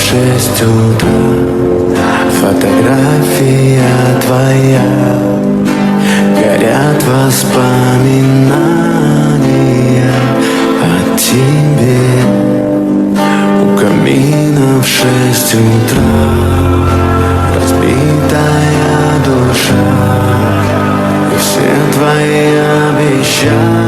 6 утра. Фотография твоя, горят воспоминания о тебе. У камина в 6 утра разбитая душа, и все твои обещания